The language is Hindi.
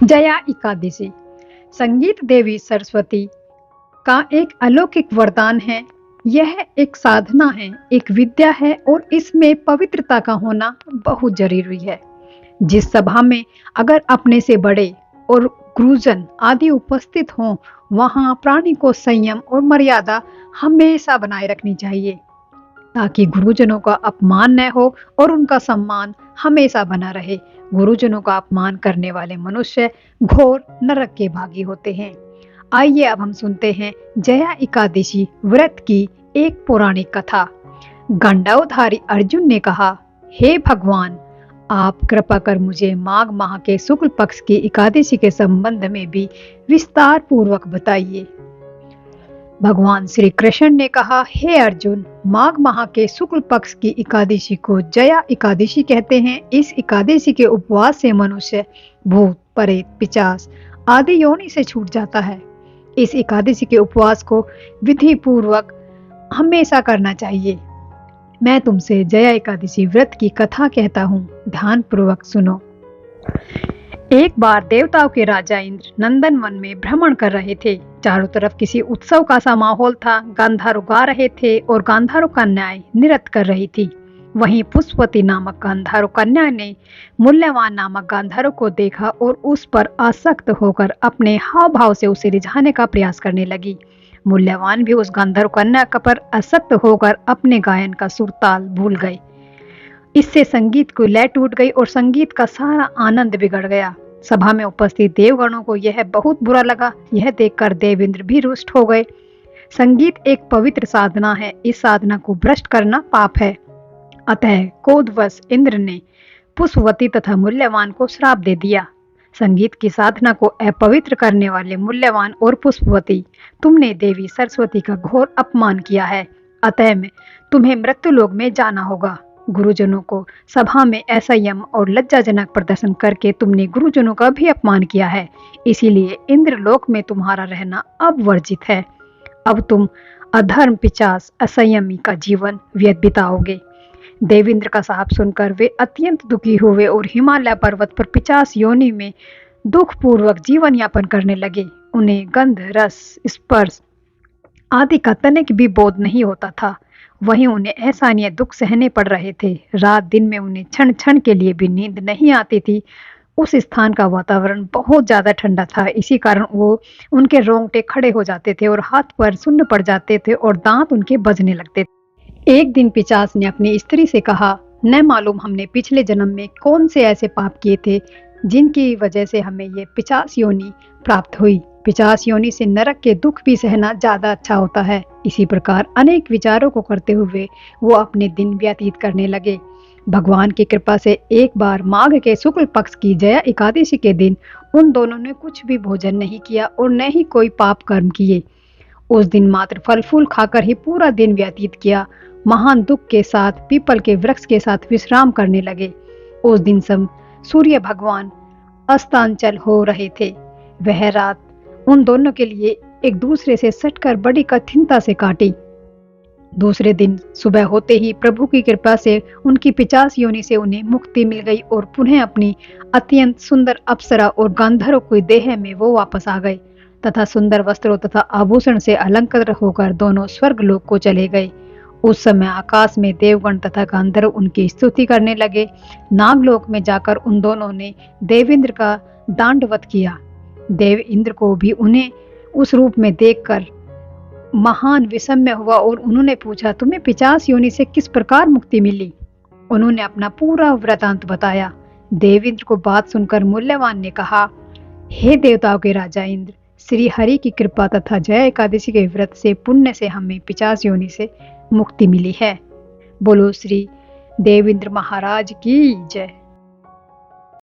जया एकादशी संगीत देवी सरस्वती का एक अलौकिक वरदान है। यह एक साधना है, एक विद्या है और इसमें पवित्रता का होना बहुत जरूरी है। जिस सभा में अगर अपने से बड़े और गुरुजन आदि उपस्थित हों, वहां प्राणी को संयम और मर्यादा हमेशा बनाए रखनी चाहिए ताकि गुरुजनों का अपमान न हो और उनका सम्मान हमेशा बना रहे। गुरुजनों का अपमान करने वाले मनुष्य घोर नरक के भागी होते हैं। आइए अब हम सुनते हैं जया एकादशी व्रत की एक पौराणिक कथा। गंडावधारी अर्जुन ने कहा, हे भगवान, आप कृपा कर मुझे माघ माह के शुक्ल पक्ष की एकादशी के संबंध में भी विस्तार पूर्वक बताइए। भगवान श्री कृष्ण ने कहा, हे अर्जुन, माघ माह के शुक्ल पक्ष की एकादशी को जया एकादशी कहते हैं। इस एकादशी के उपवास से मनुष्य भूत, प्रेत, पिशाच आदि योनि से छूट जाता है। इस एकादशी के उपवास को विधि पूर्वक हमेशा करना चाहिए। मैं तुमसे जया एकादशी व्रत की कथा कहता हूँ, ध्यान पूर्वक सुनो। एक बार देवताओं के राजा इंद्र नंदन वन में भ्रमण कर रहे थे। चारों तरफ किसी उत्सव का सा माहौल था। गांधारों गा रहे थे और गांधारों कन्याएं नृत्य कर रही थी। वहीं पुष्पवती नामक गांधारों कन्या ने मूल्यवान नामक गांधारों को देखा और उस पर आसक्त होकर अपने हाव भाव से उसे रिझाने का प्रयास करने लगी। मूल्यवान भी उस गांधार कन्या पर आसक्त होकर अपने गायन का सुर ताल भूल गए। इससे संगीत की लय टूट गई और संगीत का सारा आनंद बिगड़ गया। सभा में उपस्थित देवगणों को यह बहुत बुरा लगा। यह देखकर देवेंद्र भी रुष्ट हो गए। संगीत एक पवित्र साधना है, इस साधना को भ्रष्ट करना पाप है। अतः क्रोधवश इंद्र ने पुष्पवती तथा मूल्यवान को श्राप दे दिया। संगीत की साधना को अपवित्र करने वाले मूल्यवान और पुष्पवती, तुमने देवी सरस्वती का घोर अपमान किया है। अतः में तुम्हें मृत्युलोक में जाना होगा। गुरुजनों को सभा में असंयम और लज्जाजनक प्रदर्शन करके तुमने गुरुजनों का भी अपमान किया है। इसीलिए इंद्रलोक में तुम्हारा रहना अब वर्जित है। अब तुम अधर्म, पिशाच, असंयमी का जीवन व्यर्थ बिताओगे। देवेंद्र का साप सुनकर वे अत्यंत दुखी हुए और हिमालय पर्वत पर पिशाच योनि में दुख पूर्वक जीवन यापन करने लगे। उन्हें गंध, रस, स्पर्श आदि का तनिक भी बोध नहीं होता था। वहीं उन्हें असहनीय दुख सहने पड़ रहे थे। रात दिन में उन्हें क्षण क्षण के लिए भी नींद नहीं आती थी। उस स्थान का वातावरण बहुत ज्यादा ठंडा था। इसी कारण उनके रोंगटे खड़े हो जाते थे और हाथ पैर सुन्न पड़ जाते थे और दांत उनके बजने लगते थे। एक दिन पिशाच ने अपनी स्त्री से कहा, न मालूम हमने पिछले जन्म में कौन से ऐसे पाप किए थे जिनकी वजह से हमें ये पिशाच योनि प्राप्त हुई। पिशाच योनि से नरक के दुख भी सहना ज्यादा अच्छा होता है। इसी प्रकार अनेक विचारों को करते हुए वो अपने दिन व्यतीत करने लगे। भगवान की कृपा से एक बार माघ के शुक्ल पक्ष की जया एकादशी के दिन उन दोनों ने कुछ भी भोजन नहीं किया और न ही कोई पाप कर्म किए। उस दिन मात्र फल फूल खाकर ही पूरा दिन व्यतीत किया। महान दुख के साथ पीपल के वृक्ष के साथ विश्राम करने लगे। उस दिन सब सूर्य भगवान अस्तांचल हो रहे थे। वह रात उन दोनों के लिए एक दूसरे से सटकर बड़ी कठिनता से काटी। दूसरे दिन सुबह होते ही प्रभु की कृपा से उनकी पिशाच योनि से उन्हें मुक्ति मिल गई और पुनः अपनी अत्यंत सुंदर अप्सरा और गांधर्वों की देह में वो वापस आ गए तथा सुंदर वस्त्रों तथा आभूषण से अलंकृत होकर दोनों स्वर्ग लोक को चले गए। उस समय आकाश में देवगण तथा गांधर्व उनकी स्तुति करने लगे। नागलोक में जाकर उन दोनों ने देवेंद्र का दांडवत किया। देव इंद्र को भी उन्हें उस रूप में देखकर महान विस्मय हुआ और उन्होंने पूछा, तुम्हें पिशाच योनि से किस प्रकार मुक्ति मिली? उन्होंने अपना पूरा वृतांत बताया। देवेंद्र को बात सुनकर मूल्यवान ने कहा, हे देवताओं के राजा इंद्र, श्री हरि की कृपा तथा जया एकादशी के व्रत से पुण्य से हमें पिशाच योनि से मुक्ति मिली है। बोलो श्री देवेंद्र महाराज की जय।